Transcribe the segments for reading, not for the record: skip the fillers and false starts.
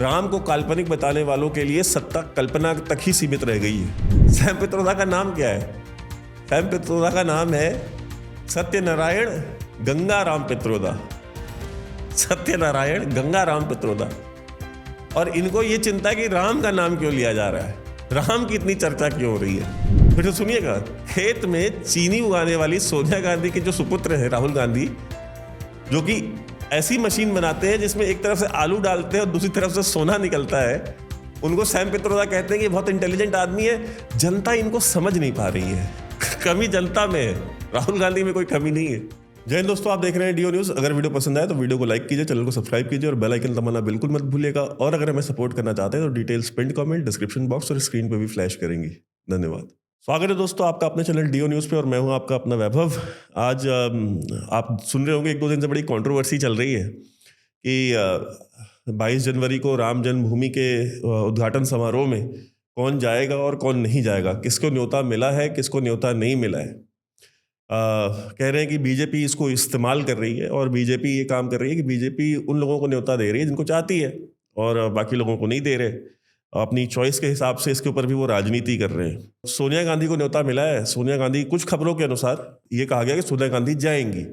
राम को काल्पनिक बताने वालों के लिए सत्ता कल्पना तक ही सीमित रह गई है। सैम पित्रोदा का नाम क्या है? सैम पित्रोदा का नाम है सत्यनारायण गंगाराम पित्रोदा। सत्यनारायण गंगाराम पित्रोदा। और इनको ये चिंता है कि राम का नाम क्यों लिया जा रहा है, राम की इतनी चर्चा क्यों हो रही है। फिर तो सुनिएगा, खेत में चीनी उगाने वाली सोनिया गांधी के जो सुपुत्र हैं राहुल गांधी, जो कि ऐसी मशीन बनाते हैं जिसमें एक तरफ से आलू डालते हैं और दूसरी तरफ से सोना निकलता है, उनको सैम पित्रोदा कहते हैं कि बहुत इंटेलिजेंट आदमी है। जनता इनको समझ नहीं पा रही है। कमी जनता में है, राहुल गांधी में कोई कमी नहीं है। जय हिंद दोस्तों, आप देख रहे हैं डीओ न्यूज़। अगर वीडियो पसंद आए तो वीडियो को लाइक कीजिए, चैनल को सब्सक्राइब कीजिए और बेल आइकन दबाना बिल्कुल मत भूलिएगा। और अगर हमें सपोर्ट करना चाहते हैं तो details pin comment description box और स्क्रीन पर भी फ्लैश करेंगी। धन्यवाद। स्वागत है दोस्तों आपका अपने चैनल डीओ न्यूज़ पे और मैं हूं आपका अपना वैभव। आज आप सुन रहे होंगे, एक दो दिन से बड़ी कंट्रोवर्सी चल रही है कि 22 जनवरी को राम जन्मभूमि के उद्घाटन समारोह में कौन जाएगा और कौन नहीं जाएगा, किसको न्योता मिला है, किसको न्योता नहीं मिला है। कह रहे हैं कि बीजेपी इसको इस्तेमाल कर रही है और बीजेपी ये काम कर रही है कि बीजेपी उन लोगों को न्योता दे रही है जिनको चाहती है और बाकी लोगों को नहीं दे रहे। अपनी चॉइस के हिसाब से इसके ऊपर भी वो राजनीति कर रहे हैं। सोनिया गांधी को न्योता मिला है। सोनिया गांधी, कुछ खबरों के अनुसार ये कहा गया कि सोनिया गांधी जाएंगी।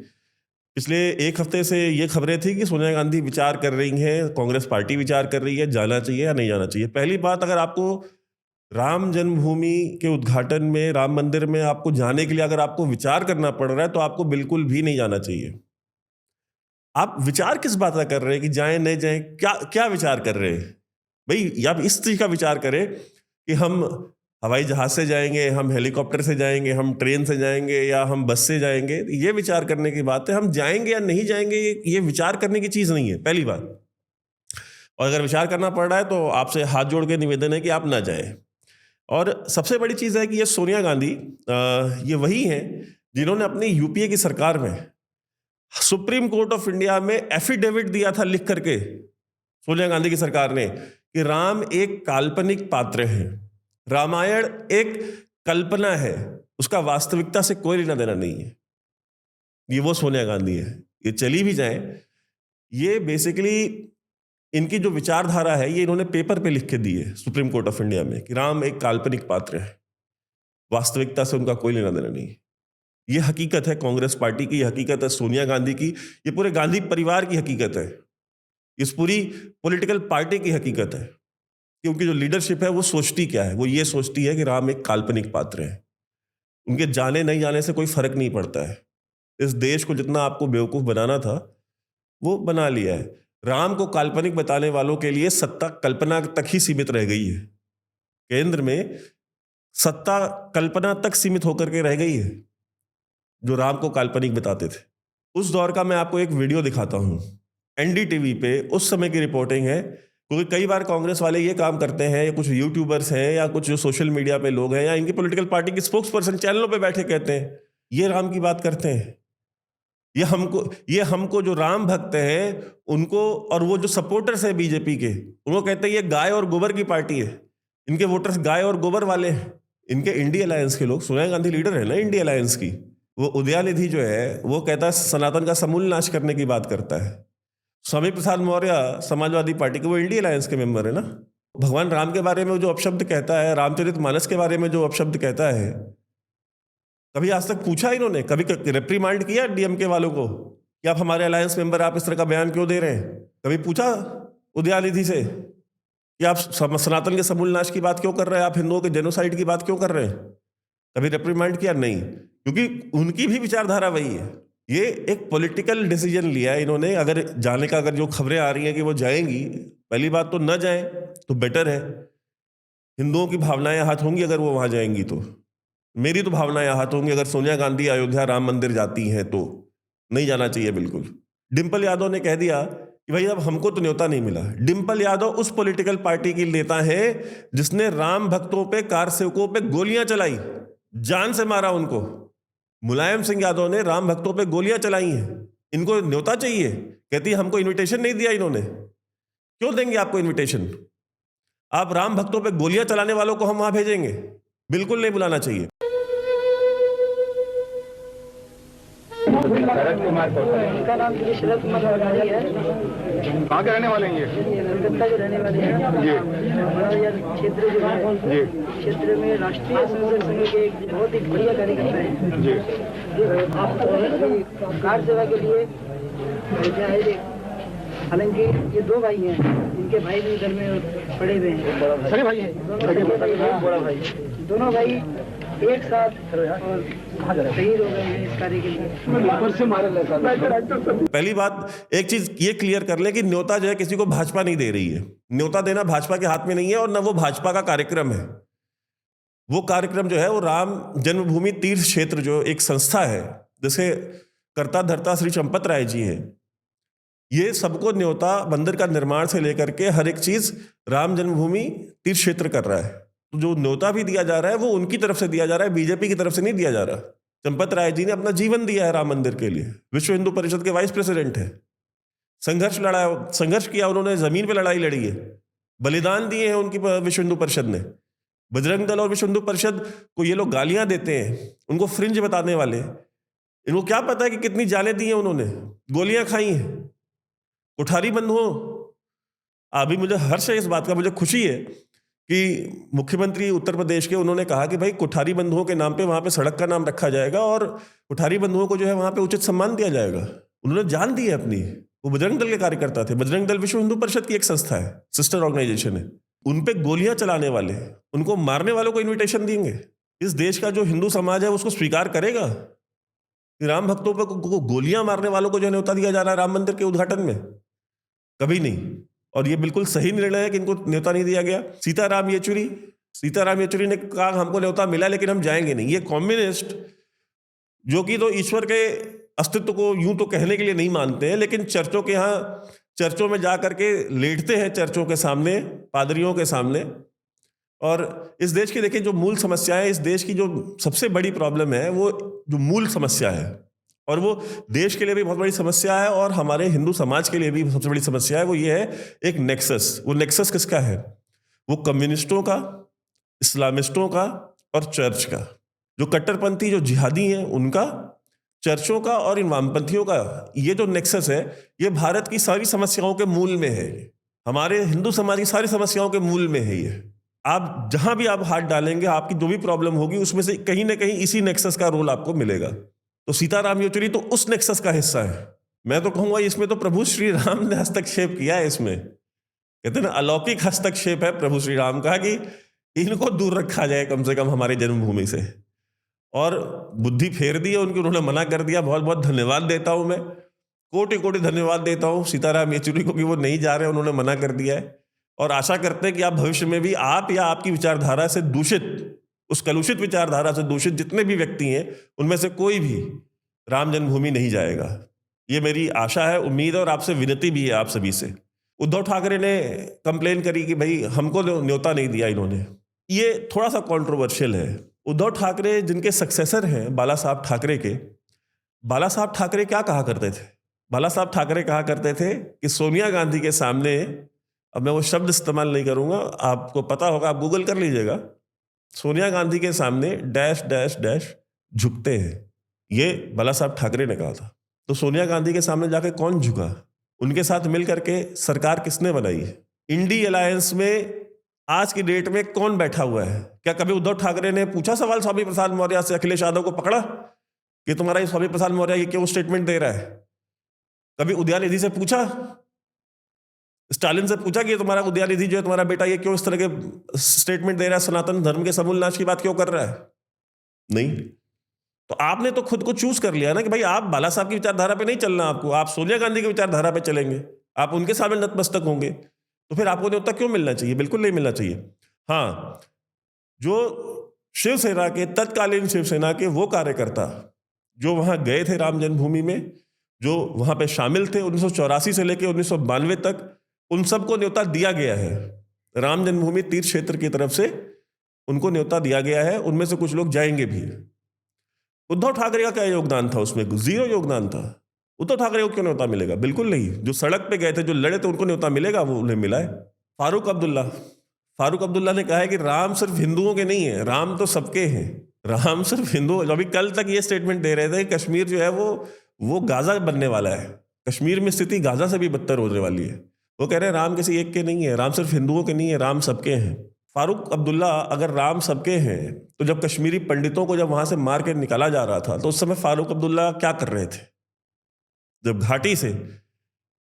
पिछले एक हफ्ते से ये खबरें थी कि सोनिया गांधी विचार कर रही हैं, कांग्रेस पार्टी विचार कर रही है जाना चाहिए या नहीं जाना चाहिए। पहली बात, अगर आपको राम जन्मभूमि के उद्घाटन में, राम मंदिर में आपको जाने के लिए अगर आपको विचार करना पड़ रहा है तो आपको बिल्कुल भी नहीं जाना चाहिए। आप विचार किस बात का कर रहे हैं कि जाएं नहीं जाएं? क्या विचार कर रहे हैं भाई? या आप इस चीज का विचार करें कि हम हवाई जहाज से जाएंगे, हम हेलीकॉप्टर से जाएंगे, हम ट्रेन से जाएंगे या हम बस से जाएंगे। ये विचार करने की बात है। हम जाएंगे या नहीं जाएंगे ये विचार करने की चीज नहीं है, पहली बात। और अगर विचार करना पड़ रहा है तो आपसे हाथ जोड़ के निवेदन है कि आप ना जाएं। और सबसे बड़ी चीज है कि ये सोनिया गांधी ये वही हैं जिन्होंने अपनी यूपीए की सरकार में सुप्रीम कोर्ट ऑफ इंडिया में एफिडेविट दिया था लिख करके, सोनिया गांधी की सरकार ने, कि राम एक काल्पनिक पात्र है, रामायण एक कल्पना है, उसका वास्तविकता से कोई लेना देना नहीं है। ये वो सोनिया गांधी है। ये चली भी जाए, ये बेसिकली इनकी जो विचारधारा है ये इन्होंने पेपर पे लिख के दी है सुप्रीम कोर्ट ऑफ इंडिया में कि राम एक काल्पनिक पात्र है, वास्तविकता से उनका कोई लेना देना नहीं है। ये हकीकत है कांग्रेस पार्टी की, हकीकत है सोनिया गांधी की, ये पूरे गांधी परिवार की हकीकत है, इस पूरी पॉलिटिकल पार्टी की हकीकत है। क्योंकि जो लीडरशिप है वो सोचती क्या है? वो ये सोचती है कि राम एक काल्पनिक पात्र है, उनके जाने नहीं जाने से कोई फर्क नहीं पड़ता है। इस देश को जितना आपको बेवकूफ बनाना था वो बना लिया है। राम को काल्पनिक बताने वालों के लिए सत्ता कल्पना तक ही सीमित रह गई है। केंद्र में सत्ता कल्पना तक सीमित होकर के रह गई है, जो राम को काल्पनिक बताते थे। उस दौर का मैं आपको एक वीडियो दिखाता हूं। एनडीटीवी पे उस समय की रिपोर्टिंग है, क्योंकि कई बार कांग्रेस वाले ये काम करते हैं, या कुछ यूट्यूबर्स हैं या कुछ जो सोशल मीडिया पे लोग हैं या इनकी पॉलिटिकल पार्टी के स्पोक्स पर्सन चैनलों पे बैठे कहते हैं ये राम की बात करते हैं, ये हमको जो राम भक्त हैं उनको, और वो जो सपोर्टर्स हैं बीजेपी के, उनको कहते हैं ये गाय और गोबर की पार्टी है, इनके वोटर्स गाय और गोबर वाले हैं। इनके इंडिया अलायंस के लोग, सोनिया गांधी लीडर है ना इंडिया अलायंस की, वो उदयानिधि जो है वो कहता है सनातन का समूल नाश करने की बात करता है। स्वामी प्रसाद मौर्य समाजवादी पार्टी के, वो इंडिया अलायंस के मेंबर है ना। भगवान राम के बारे में जो अपशब्द कहता है, रामचरितमानस के बारे में जो अपशब्द कहता है, कभी आज तक पूछा इन्होंने? कभी रिप्रीमांड किया डीएमके वालों को कि आप हमारे अलायंस मेंबर, आप इस तरह का बयान क्यों दे रहे हैं? कभी पूछा उदयानिधि से कि आप सनातन के समूल नाश की बात क्यों कर रहे हैं, आप हिंदुओं के जेनोसाइड की बात क्यों कर रहे हैं? कभी रिप्रीमांड किया? नहीं, क्योंकि उनकी भी विचारधारा वही है। ये एक पॉलिटिकल डिसीजन लिया है इन्होंने। अगर जाने का, अगर जो खबरें आ रही हैं कि वो जाएंगी, पहली बात तो न जाएं तो बेटर है। हिंदुओं की भावनाएं आहत होंगी अगर वो वहां जाएंगी तो। मेरी तो भावनाएं आहत होंगी अगर सोनिया गांधी अयोध्या राम मंदिर जाती हैं तो। नहीं जाना चाहिए बिल्कुल। डिंपल यादव ने कह दिया कि भाई अब हमको तो न्योता नहीं मिला। डिंपल यादव उस पॉलिटिकल पार्टी की नेता है जिसने राम भक्तों पे, कार सेवकों पे गोलियां चलाई, जान से मारा उनको। मुलायम सिंह यादव ने राम भक्तों पे गोलियां चलाई हैं। इनको न्योता चाहिए? कहती है हमको इनविटेशन नहीं दिया इन्होंने। क्यों देंगे आपको इनविटेशन? आप राम भक्तों पे गोलियां चलाने वालों को हम वहां भेजेंगे? बिल्कुल नहीं बुलाना चाहिए। शरद कुमार कौन? इनका नाम ये शरद कुमार भंडारी है। कहाँ के रहने वाले हैं ये? कलकत्ता के रहने वाले हैं। जी। हमारा यह क्षेत्र जो है जी क्षेत्र में राष्ट्रीय संसद संघ के एक बहुत ही बढ़िया कार्यकर्ता है। जी। आप कार सेवा के लिए क्या है ये? हालांकि ये दो भाई हैं, इनके भाई भी इधर में पड़े हुए हैं। सभी भाई हैं? बड़ा भाई, दोनों भाई एक साथ और शहीद हो गए हैं इस कार्य के लिए। पहली बात एक चीज ये क्लियर कर ले कि न्योता जो है किसी को भाजपा नहीं दे रही है। न्योता देना भाजपा के हाथ में नहीं है और न वो भाजपा का कार्यक्रम है। वो कार्यक्रम जो है वो राम जन्मभूमि तीर्थ क्षेत्र जो एक संस्था है जिसे कर्ता धर्ता श्री चंपत राय जी हैं, ये सबको न्योता मंदिर का निर्माण से लेकर के हर एक चीज राम जन्मभूमि तीर्थ क्षेत्र कर रहा है। तो जो न्योता भी दिया जा रहा है वो उनकी तरफ से दिया जा रहा है, बीजेपी की तरफ से नहीं दिया जा रहा। चंपत राय जी ने अपना जीवन दिया है राम मंदिर के लिए, विश्व हिंदू परिषद के वाइस प्रेसिडेंट है। संघर्ष किया उन्होंने, जमीन पे लड़ाई लड़ी है, बलिदान दिए हैं उनकी विश्व हिंदू परिषद ने। बजरंग दल और विश्व हिंदू परिषद को ये लोग गालियां देते हैं, उनको फ्रिंज बताने वाले, इनको क्या पता है कि कितनी जानें दी हैं उन्होंने, गोलियां खाई हैं। कोठारी बंधुओं, अभी मुझे हर्ष है इस बात का, मुझे खुशी है कि मुख्यमंत्री उत्तर प्रदेश के उन्होंने कहा कि भाई कोठारी बंधुओं के नाम पे वहां पे सड़क का नाम रखा जाएगा और कोठारी बंधुओं को जो है वहां पे उचित सम्मान दिया जाएगा। उन्होंने जान दी है अपनी। वो बजरंग दल के कार्यकर्ता थे। बजरंग दल विश्व हिंदू परिषद की एक संस्था है, सिस्टर ऑर्गेनाइजेशन है। उन पे गोलियां चलाने वाले, उनको मारने वालों को इन्विटेशन देंगे? इस देश का जो हिंदू समाज है उसको स्वीकार करेगा कि राम भक्तों पर गोलियां मारने वालों को जो न्योता दिया जा रहा है राम मंदिर के उद्घाटन में? कभी नहीं। और ये बिल्कुल सही निर्णय है कि इनको न्योता नहीं दिया गया। सीताराम येचुरी ने कहा हमको न्योता मिला लेकिन हम जाएंगे नहीं। ये कम्युनिस्ट जो कि तो ईश्वर के अस्तित्व को यूं तो कहने के लिए नहीं मानते हैं, लेकिन चर्चों के यहाँ चर्चों में जा करके लेटते हैं, चर्चों के सामने, पादरियों के सामने। और इस देश की देखिए जो मूल समस्या है, इस देश की जो सबसे बड़ी प्रॉब्लम है, वो जो मूल समस्या है, और वो देश के लिए भी बहुत बड़ी समस्या है और हमारे हिंदू समाज के लिए भी सबसे बड़ी समस्या है, वो ये है एक नेक्सस। वो नेक्सस किसका है? वो कम्युनिस्टों का, इस्लामिस्टों का और चर्च का। जो कट्टरपंथी जो जिहादी हैं उनका, चर्चों का और इन वामपंथियों का। ये जो नेक्सस है ये भारत की सारी समस्याओं के मूल में है। हमारे हिंदू समाज की सारी समस्याओं के मूल में है ये। आप जहां भी आप हाथ डालेंगे, आपकी जो भी प्रॉब्लम होगी उसमें से कहीं ना कहीं इसी नेक्सस का रोल आपको मिलेगा। तो सीताराम येचुरी तो उस नेक्सस का हिस्सा है। मैं तो कहूंगा इसमें तो प्रभु श्री राम ने हस्तक्षेप किया है। इसमें कहते हैं ना, अलौकिक हस्तक्षेप है प्रभु श्री राम का कि इनको दूर रखा जाए कम से कम हमारे जन्मभूमि से। और बुद्धि फेर दी है उनकी, उन्होंने मना कर दिया। बहुत बहुत धन्यवाद देता हूं मैं, कोटि कोटि धन्यवाद देता हूं सीताराम येचुरी को कि वो नहीं जा रहे, उन्होंने मना कर दिया है। और आशा करते हैं कि आप भविष्य में भी आप या आपकी विचारधारा से दूषित, उस कलुषित विचारधारा से दूषित जितने भी व्यक्ति हैं उनमें से कोई भी राम जन्मभूमि नहीं जाएगा। ये मेरी आशा है, उम्मीद है और आपसे विनती भी है आप सभी से। उद्धव ठाकरे ने कंप्लेन करी कि भाई हमको न्योता नहीं दिया इन्होंने। ये थोड़ा सा कंट्रोवर्शियल है। उद्धव ठाकरे जिनके सक्सेसर हैं बाला साहब ठाकरे के, बाला साहब ठाकरे क्या कहा करते थे? बाला साहब ठाकरे कहा करते थे कि सोनिया गांधी के सामने, अब मैं वो शब्द इस्तेमाल नहीं करूंगा, आपको पता होगा, आप गूगल कर लीजिएगा, सोनिया गांधी के सामने डैश डैश डैश झुकते हैं। ये बाला साहब ठाकरे ने कहा था। तो सोनिया गांधी के सामने जाके कौन झुका? उनके साथ मिल करके सरकार किसने बनाई? इंडी अलायंस में आज की डेट में कौन बैठा हुआ है? क्या कभी उद्धव ठाकरे ने पूछा सवाल स्वामी प्रसाद मौर्य से, अखिलेश यादव को पकड़ा कि तुम्हारा ये स्वामी प्रसाद मौर्य ये क्यों स्टेटमेंट दे रहा है? कभी उदयनिधि से पूछा, स्टालिन से पूछा कि तुम्हारा उदयनिधि जो है तुम्हारा बेटा ये क्यों इस तरह के स्टेटमेंट दे रहा है, सनातन धर्म के समूल नाश की बात क्यों कर रहा है? नहीं। तो आपने तो खुद को चूज कर लिया ना कि भाई आप बाला साहब की विचारधारा पे नहीं चलना, आपको आप सोनिया गांधी की विचारधारा पे चलेंगे, आप उनके सामने नतमस्तक होंगे, तो फिर आपको न्योता क्यों मिलना चाहिए? बिल्कुल नहीं मिलना चाहिए। हाँ, जो शिवसेना के, तत्कालीन शिवसेना के वो कार्यकर्ता जो वहां गए थे राम जन्मभूमि में, जो वहां पे शामिल थे 1984 से लेकर 1992 तक, उन सबको न्योता दिया गया है। राम जन्मभूमि तीर्थ क्षेत्र की तरफ से उनको न्योता दिया गया है। उनमें से कुछ लोग जाएंगे भी। उद्धव ठाकरे का क्या योगदान था उसमें? जीरो योगदान था। उद्धव ठाकरे को क्यों न्योता मिलेगा? बिल्कुल नहीं। जो सड़क पे गए थे, जो लड़े थे, उनको न्योता मिलेगा, वो उन्हें मिला है। फारूक अब्दुल्ला ने कहा है कि राम सिर्फ हिंदुओं के नहीं है, राम तो सबके हैं। राम सिर्फ हिंदू, अभी कल तक ये स्टेटमेंट दे रहे थे कि कश्मीर जो है वो गाजा बनने वाला है, कश्मीर में स्थिति गाजा से भी बदतर होने वाली है। वो कह रहे हैं राम किसी एक के नहीं है, राम सिर्फ हिंदुओं के नहीं है, राम सबके हैं। फारूक अब्दुल्ला, अगर राम सबके हैं तो जब कश्मीरी पंडितों को जब वहां से मार के निकाला जा रहा था तो उस समय फारूक अब्दुल्ला क्या कर रहे थे? जब घाटी से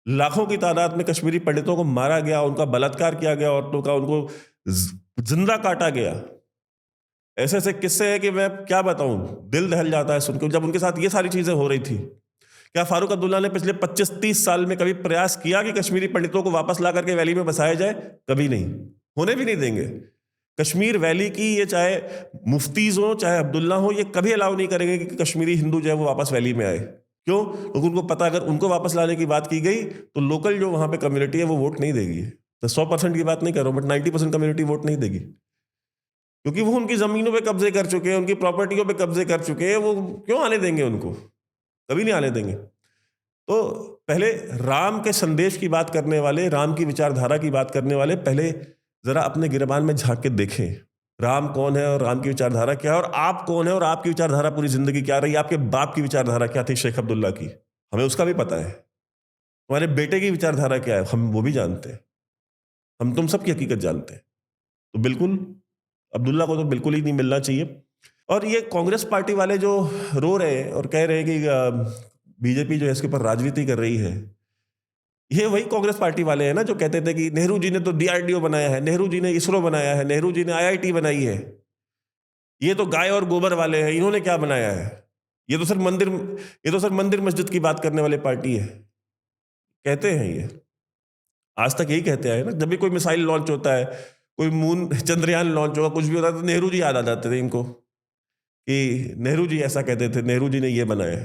लाखों की तादाद में कश्मीरी पंडितों को मारा गया, उनका बलात्कार किया गया, औरतों का उनको जिंदा काटा गया, ऐसे ऐसे किस्से हैं कि मैं क्या बताऊं, दिल दहल जाता है सुनकर। जब उनके साथ ये सारी चीजें हो रही थी, क्या फारूक अब्दुल्ला ने पिछले 25-30 साल में कभी प्रयास किया कि कश्मीरी पंडितों को वापस ला करके वैली में बसाया जाए? कभी नहीं, होने भी नहीं देंगे। कश्मीर वैली की ये चाहे मुफ्तीज हो चाहे अब्दुल्ला हो, ये कभी अलाउ नहीं करेंगे कि कश्मीरी हिंदू जो है वो वापस वैली में आए। क्यों? क्योंकि उनको पता अगर उनको वापस लाने की बात की गई तो लोकल जो वहां पे कम्युनिटी है वो वोट नहीं देगी। तो 100% की बात नहीं कर रहा हूं, बट 90% कम्युनिटी वोट नहीं देगी, क्योंकि वो उनकी जमीनों पे कब्जे कर चुके हैं, उनकी प्रॉपर्टियों पे कब्जे कर चुके हैं। वो क्यों आने देंगे उनको? कभी नहीं आने देंगे। तो पहले राम के संदेश की बात करने वाले, राम की विचारधारा की बात करने वाले, पहले जरा अपने गिरबान में झांक के देखें राम कौन है और राम की विचारधारा क्या है, और आप कौन है और आपकी विचारधारा पूरी जिंदगी क्या रही, आपके बाप की विचारधारा क्या थी शेख अब्दुल्ला की, हमें उसका भी पता है। हमारे बेटे की विचारधारा क्या है हम वो भी जानते हैं, हम तुम सबकी हकीकत जानते हैं। तो बिल्कुल अब्दुल्ला को तो बिल्कुल ही नहीं मिलना चाहिए। और ये कांग्रेस पार्टी वाले जो रो रहे हैं और कह रहे हैं कि बीजेपी जो है इसके ऊपर राजनीति कर रही है, ये वही कांग्रेस पार्टी वाले हैं ना जो कहते थे कि नेहरू जी ने तो DRDO बनाया है, नेहरू जी ने इसरो बनाया है, नेहरू जी ने IIT बनाई है, ये तो गाय और गोबर वाले हैं, इन्होंने क्या बनाया है, ये तो सिर्फ मंदिर मस्जिद की बात करने वाली पार्टी है। कहते हैं ये, आज तक यही कहते आए ना। जब भी कोई मिसाइल लॉन्च होता है, कोई मून चंद्रयान लॉन्च होगा, कुछ भी होता है, तो नेहरू जी याद आ जाते थे इनको कि नेहरू जी ऐसा कहते थे, नेहरू जी ने ये बनाया।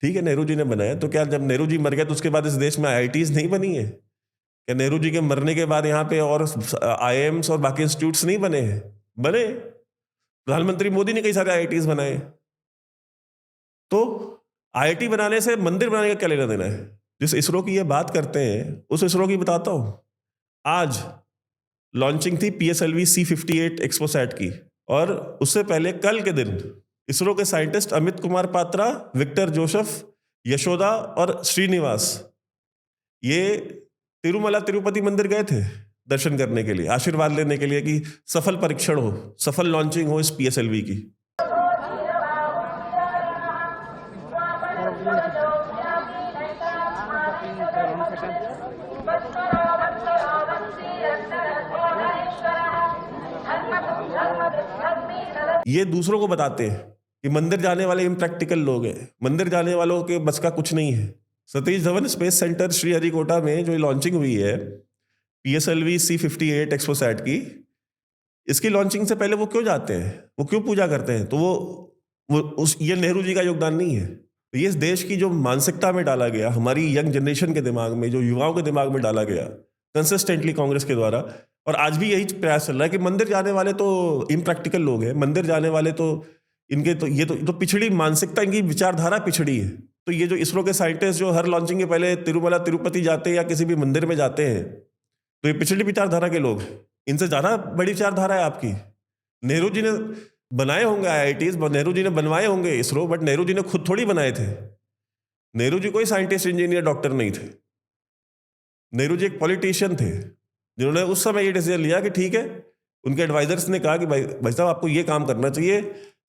ठीक है, नेहरू जी ने बनाया, तो क्या जब नेहरू जी मर गए तो उसके बाद इस देश में IITs नहीं बनी है? क्या नेहरू जी के मरने के बाद यहाँ पे और IIMs और बाकी इंस्टीट्यूट्स नहीं बने हैं? बने। प्रधानमंत्री मोदी ने कई सारे IITs बनाए। तो IIT बनाने से मंदिर बनाने का क्या लेना देना है? जिस इसरो की ये बात करते हैं उस इसरो की बताता हूं। आज लॉन्चिंग थी PSLV C58 एक्सपोसैट की, और उससे पहले कल के दिन इसरो के scientist Amit Kumar Patra, Victor Joseph, Yashoda और श्रीनिवास ये तिरुमला तिरुपति मंदिर गए थे दर्शन करने के लिए, आशीर्वाद लेने के लिए कि सफल परीक्षण हो, सफल लॉन्चिंग हो इस PSLV की। ये दूसरों को बताते हैं कि मंदिर जाने वाले इम्प्रैक्टिकल लोग हैं, मंदिर जाने वालों के बस का कुछ नहीं है। सतीश धवन स्पेस सेंटर श्रीहरिकोटा में जो लॉन्चिंग हुई है PSLV C58 एक्सपोसैट की, इसकी लॉन्चिंग से पहले वो क्यों जाते हैं, वो क्यों पूजा करते हैं? तो ये नेहरू जी का योगदान नहीं है। तो ये इस देश की जो मानसिकता में डाला गया, हमारी यंग जनरेशन के दिमाग में, जो युवाओं के दिमाग में डाला गया कंसिस्टेंटली कांग्रेस के द्वारा, और आज भी यही प्रयास चल रहा है कि मंदिर जाने वाले तो इम्प्रैक्टिकल लोग हैं, मंदिर जाने वाले तो इनके तो ये तो पिछड़ी मानसिकता, इनकी विचारधारा पिछड़ी है। तो ये जो इसरो के साइंटिस्ट जो हर लॉन्चिंग के पहले तिरुमला तिरुपति जाते हैं या किसी भी मंदिर में जाते हैं, तो ये पिछड़ी विचारधारा के लोग, इनसे ज्यादा बड़ी विचारधारा है आपकी। नेहरू जी ने बनाए होंगे IITs, नेहरू जी ने बनवाए होंगे इसरो, बट नेहरू जी ने खुद थोड़ी बनाए थे। नेहरू जी कोई साइंटिस्ट, इंजीनियर, डॉक्टर नहीं थे। नेहरू जी एक पॉलिटिशियन थे जिन्होंने उस समय ये डिसीजन लिया कि ठीक है, उनके एडवाइजर्स ने कहा कि भाई साहब आपको ये काम करना चाहिए,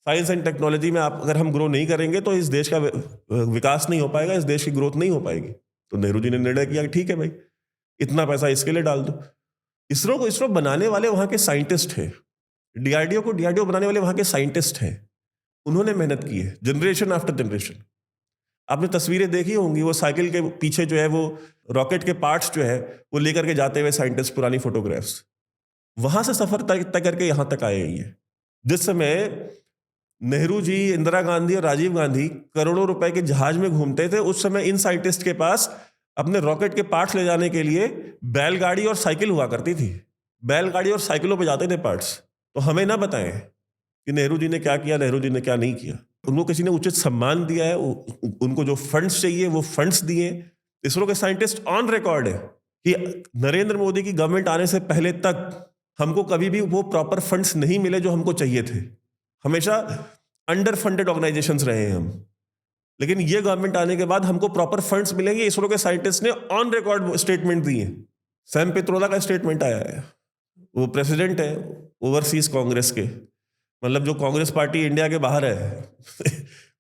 साइंस एंड टेक्नोलॉजी में आप अगर हम ग्रो नहीं करेंगे तो इस देश का विकास नहीं हो पाएगा, इस देश की ग्रोथ नहीं हो पाएगी। तो नेहरू जी ने निर्णय किया कि ठीक है भाई, इतना पैसा इसके लिए डाल दो। इसरो बनाने वाले वहां के साइंटिस्ट हैं, DRDO को DRDO बनाने वाले वहां के साइंटिस्ट हैं, उन्होंने मेहनत की है जनरेशन आफ्टर जनरेशन। आपने तस्वीरें देखी होंगी, वो साइकिल के पीछे जो है वो रॉकेट के पार्ट्स जो है वो लेकर के जाते हुए साइंटिस्ट, पुरानी फोटोग्राफ्स, वहां से सफर तय करके यहां तक आए हैं। जिस समय नेहरू जी, इंदिरा गांधी और राजीव गांधी करोड़ों रुपए के जहाज में घूमते थे, उस समय इन साइंटिस्ट के पास अपने रॉकेट के पार्ट्स ले जाने के लिए बैलगाड़ी और साइकिल हुआ करती थी। बैलगाड़ी और साइकिलों पे जाते थे पार्ट्स। तो हमें ना बताएं कि नेहरू जी ने क्या किया, नेहरू जी ने क्या नहीं किया। उनको किसी ने उचित सम्मान दिया है, उनको जो फंड्स चाहिए वो फंड्स दिए। इसरो के साइंटिस्ट ऑन रिकॉर्ड है कि नरेंद्र मोदी की गवर्नमेंट आने से पहले तक हमको कभी भी वो प्रॉपर फंड्स नहीं मिले जो हमको चाहिए थे। हमेशा अंडर फंडेड ऑर्गेनाइजेशंस रहे हैं हम, लेकिन ये गवर्नमेंट आने के बाद हमको प्रॉपर फंड्स मिलेंगे। इसरो के साइंटिस्ट ने ऑन रिकॉर्ड स्टेटमेंट दी है। सैम पित्रोदा का स्टेटमेंट आया है, वो प्रेसिडेंट है ओवरसीज कांग्रेस के, मतलब जो कांग्रेस पार्टी इंडिया के बाहर है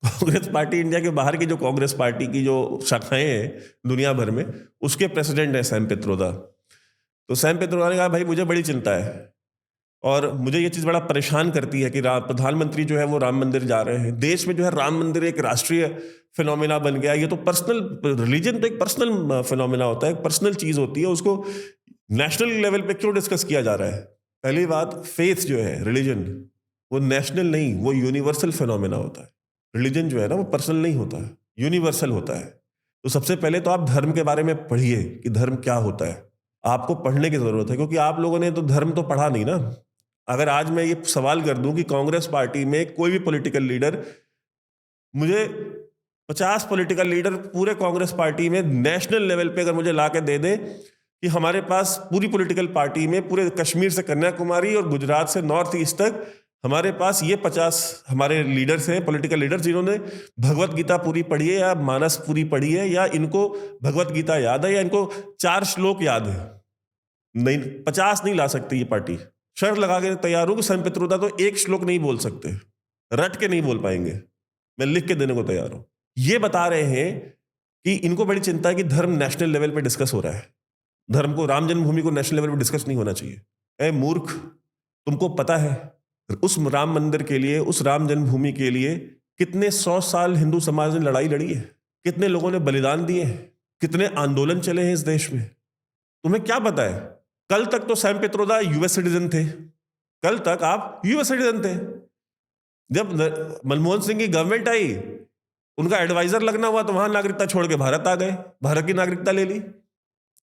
कांग्रेस पार्टी इंडिया के बाहर की जो कांग्रेस पार्टी की जो शाखाएं हैं दुनिया भर में, उसके प्रेसिडेंट है सैम पित्रोदा। तो सैम पित्रोदा ने कहा भाई मुझे बड़ी चिंता है और मुझे ये चीज़ बड़ा परेशान करती है कि प्रधानमंत्री जो है वो राम मंदिर जा रहे हैं। देश में जो है राम मंदिर एक राष्ट्रीय फिनोमिना बन गया। ये तो पर्सनल, रिलीजन तो एक पर्सनल फिनोमिना होता है, एक पर्सनल चीज़ होती है, उसको नेशनल लेवल पे क्यों डिस्कस किया जा रहा है? पहली बात, फेथ जो है, रिलीजन, वो नेशनल नहीं, वो यूनिवर्सल फिनोमिना होता है। रिलीजन जो है ना वो पर्सनल नहीं होता है, यूनिवर्सल होता है। तो सबसे पहले तो आप धर्म के बारे में पढ़िए कि धर्म क्या होता है। आपको पढ़ने की जरूरत है, क्योंकि आप लोगों ने तो धर्म तो पढ़ा नहीं ना। अगर आज मैं ये सवाल कर दूं कि कांग्रेस पार्टी में कोई भी पॉलिटिकल लीडर, मुझे 50 पॉलिटिकल लीडर पूरे कांग्रेस पार्टी में नेशनल लेवल पे अगर मुझे ला के दे दे कि हमारे पास पूरी पॉलिटिकल पार्टी में पूरे कश्मीर से कन्याकुमारी और गुजरात से नॉर्थ ईस्ट तक हमारे पास ये 50 हमारे लीडर्स हैं, पॉलिटिकल लीडर्स, जिन्होंने भगवत गीता पूरी पढ़ी है या मानस पूरी पढ़ी है या इनको भगवत गीता याद है या इनको 4 श्लोक याद है, नहीं 50 नहीं ला सकती ये पार्टी। शर्त लगा के तैयार हूं कि सैम पित्रोदा तो 1 श्लोक नहीं बोल सकते, रट के नहीं बोल पाएंगे, मैं लिख के देने को तैयार हूं। ये बता रहे हैं कि इनको बड़ी चिंता है कि धर्म नेशनल लेवल पे डिस्कस हो रहा है। धर्म को, राम जन्मभूमि को नेशनल लेवल पे डिस्कस नहीं होना चाहिए। ए मूर्ख, तुमको पता है उस राम मंदिर के लिए, उस राम जन्मभूमि के लिए कितने 100 साल हिंदू समाज ने लड़ाई लड़ी है, कितने लोगों ने बलिदान दिए हैं, कितने आंदोलन चले हैं इस देश में। तुम्हें क्या पता है? कल तक तो सैम पित्रोदा यूएस सिटीजन थे, कल तक आप यूएस सिटीजन थे। जब मनमोहन सिंह की गवर्नमेंट आई, उनका एडवाइजर लगना हुआ तो वहां नागरिकता छोड़ के भारत आ गए, भारत की नागरिकता ले ली,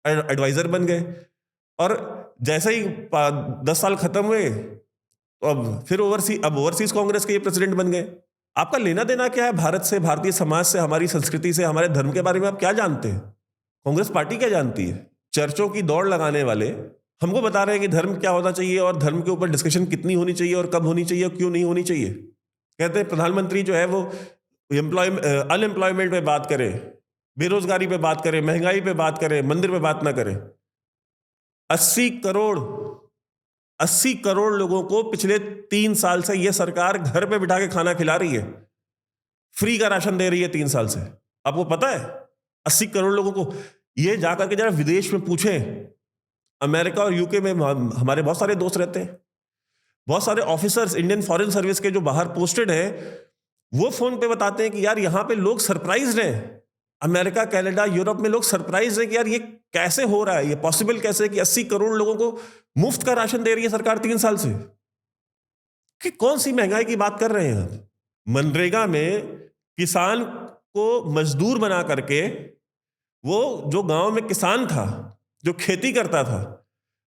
एडवाइजर बन गए। और जैसे ही 10 साल खत्म हुए तो अब फिर ओवरसीज कांग्रेस के ये प्रेसिडेंट बन गए। आपका लेना देना क्या है भारत से, भारतीय समाज से, हमारी संस्कृति से, हमारे धर्म के बारे में आप क्या जानते हैं? कांग्रेस पार्टी क्या जानती है? चर्चों की दौड़ लगाने वाले हमको बता रहे हैं कि धर्म क्या होना चाहिए और धर्म के ऊपर डिस्कशन कितनी होनी चाहिए और कब होनी चाहिए और क्यों नहीं होनी चाहिए। कहते हैं प्रधानमंत्री जो है वो अनएम्प्लॉयमेंट पे बात करे, बेरोजगारी पे बात करे, महंगाई पे बात करे, मंदिर पे बात ना करे। 80 करोड़ लोगों को पिछले 3 साल से यह सरकार घर पे बिठा के खाना खिला रही है, फ्री का राशन दे रही है 3 साल से। आपको पता है 80 करोड़ लोगों को? ये जाकर के जरा विदेश में पूछें, अमेरिका और यूके में हमारे बहुत सारे दोस्त रहते हैं, बहुत सारे ऑफिसर्स इंडियन फॉरेन सर्विस के जो बाहर पोस्टेड हैं, वो फोन पे बताते हैं कि यार यहां पे लोग सरप्राइज हैं। अमेरिका, कनाडा, यूरोप में लोग सरप्राइज हैं कि यार ये कैसे हो रहा है, ये पॉसिबल कैसे है कि 80 करोड़ लोगों को मुफ्त का राशन दे रही है सरकार 3 साल से। कि कौन सी महंगाई की बात कर रहे हैं आप? मनरेगा में किसान को मजदूर बना करके, वो जो गांव में किसान था, जो खेती करता था,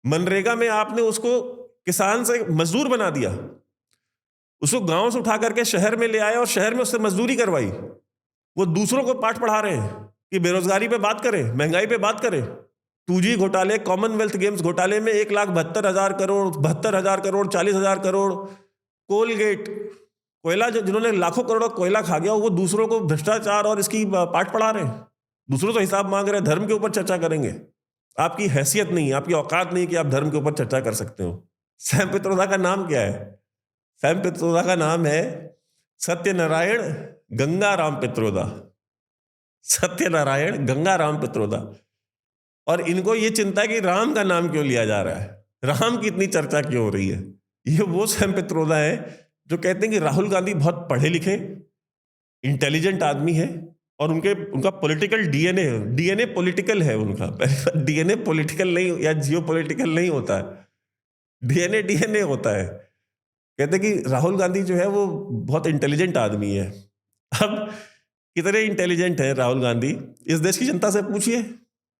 मनरेगा में आपने उसको किसान से मजदूर बना दिया, उसको गांव से उठा करके शहर में ले आए और शहर में उससे मजदूरी करवाई। वो दूसरों को पाठ पढ़ा रहे हैं कि बेरोजगारी पे बात करें, महंगाई पे बात करें। 2G घोटाले, कॉमनवेल्थ गेम्स घोटाले में 1,72,000 करोड़, 72,000 करोड़, 40,000 करोड़, कोलगेट, कोयला, जिन्होंने लाखों करोड़ कोयला खा गया, वो दूसरों को भ्रष्टाचार और इसकी पाठ पढ़ा रहे हैं। दूसरों से हिसाब मांग रहे हैं, धर्म के ऊपर चर्चा करेंगे। आपकी हैसियत नहीं, आपकी औकात नहीं कि आप धर्म के ऊपर चर्चा कर सकते हो। सैम पित्रोदा का नाम क्या है? सैम पित्रोदा का नाम है सत्यनारायण गंगाराम पित्रोदा। सत्यनारायण गंगाराम पित्रोदा। और इनको ये चिंता है कि राम का नाम क्यों लिया जा रहा है, राम की इतनी चर्चा क्यों हो रही है। ये वो सैम पित्रोदा है जो कहते हैं कि राहुल गांधी बहुत पढ़े लिखे, इंटेलिजेंट आदमी है और उनका पॉलिटिकल डीएनए पॉलिटिकल है। उनका डीएनए पॉलिटिकल नहीं या जियो पॉलिटिकल नहीं होता है, डीएनए होता है। कहते हैं कि राहुल गांधी जो है वो बहुत इंटेलिजेंट आदमी है। अब कितने इंटेलिजेंट है राहुल गांधी, इस देश की जनता से पूछिए।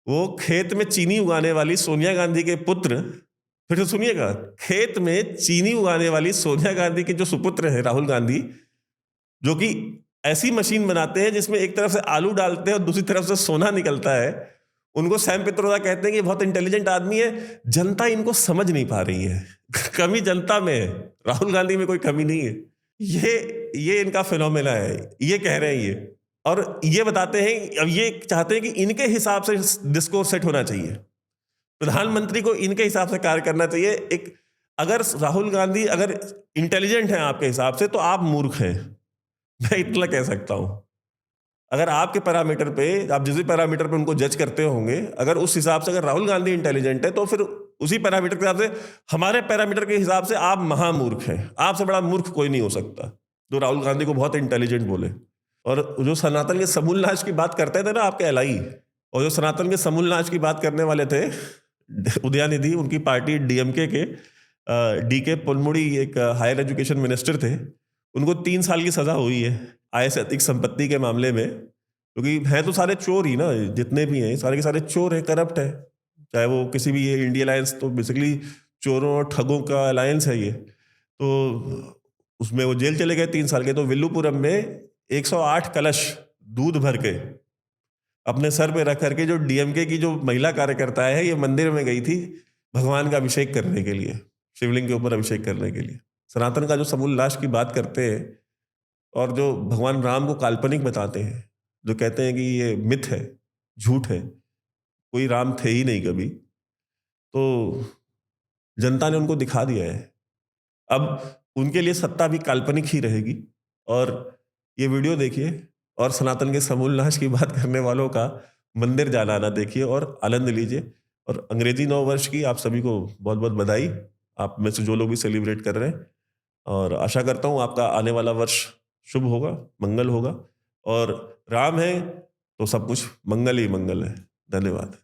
वो खेत में चीनी उगाने वाली सोनिया गांधी के पुत्र, फिर से सुनिएगा, खेत में चीनी उगाने वाली सोनिया गांधी के जो सुपुत्र है राहुल गांधी, जो कि ऐसी मशीन बनाते हैं जिसमें एक तरफ से आलू डालते हैं और दूसरी तरफ से सोना निकलता है, उनको सैम पित्रोदा कहते हैं कि बहुत इंटेलिजेंट आदमी है। जनता इनको समझ नहीं पा रही है। कमी जनता में है, राहुल गांधी में कोई कमी नहीं है। ये इनका फिनोमेना है, ये कह रहे हैं ये, और ये बताते हैं, अब ये चाहते हैं कि इनके हिसाब से डिस्कोर्स सेट होना चाहिए, प्रधानमंत्री को इनके हिसाब से कार्य करना चाहिए। एक अगर राहुल गांधी अगर इंटेलिजेंट हैं आपके हिसाब से, तो आप मूर्ख हैं, मैं इतना कह सकता हूं। अगर आपके पैरामीटर पे, आप जिस भी पैरामीटर पे उनको जज करते होंगे, अगर उस हिसाब से अगर राहुल गांधी इंटेलिजेंट है, तो फिर उसी पैरामीटर के हिसाब से, हमारे पैरामीटर के हिसाब से आप महामूर्ख हैं। आपसे बड़ा मूर्ख कोई नहीं हो सकता जो राहुल गांधी को बहुत इंटेलिजेंट बोले। और जो सनातन के समूल नाश की बात करते थे ना आपके एलआई, और जो सनातन के समूल नाश की बात करने वाले थे उदयनिधि, उनकी पार्टी डीएमके के डीके पुलमुड़ी एक हायर एजुकेशन मिनिस्टर थे, उनको 3 साल की सजा हुई है आय से अधिक संपत्ति के मामले में, क्योंकि हैं तो सारे चोर ही ना, जितने भी हैं सारे के सारे चोर हैं, करप्ट है। चाहे वो किसी भी, ये इंडिया अलायंस तो बेसिकली चोरों और ठगों का अलायंस है ये, तो उसमें वो जेल चले गए 3 साल के। तो विल्लुपुरम में 108 कलश दूध भर के अपने सर पे रख करके जो डीएमके की जो महिला कार्यकर्ता है, ये मंदिर में गई थी भगवान का अभिषेक करने के लिए, शिवलिंग के ऊपर अभिषेक करने के लिए। सनातन का जो समूल नाश की बात करते हैं और जो भगवान राम को काल्पनिक बताते हैं, जो कहते हैं कि ये मिथ है, झूठ है, कोई राम थे ही नहीं कभी, तो जनता ने उनको दिखा दिया है। अब उनके लिए सत्ता भी काल्पनिक ही रहेगी। और ये वीडियो देखिए और सनातन के समूल नाश की बात करने वालों का मंदिर जाना आना देखिए और आनंद लीजिए। और अंग्रेजी नव वर्ष की आप सभी को बहुत बहुत बधाई, आप में से जो लोग भी सेलिब्रेट कर रहे हैं, और आशा करता हूँ आपका आने वाला वर्ष शुभ होगा, मंगल होगा। और राम है तो सब कुछ मंगल ही मंगल है। धन्यवाद।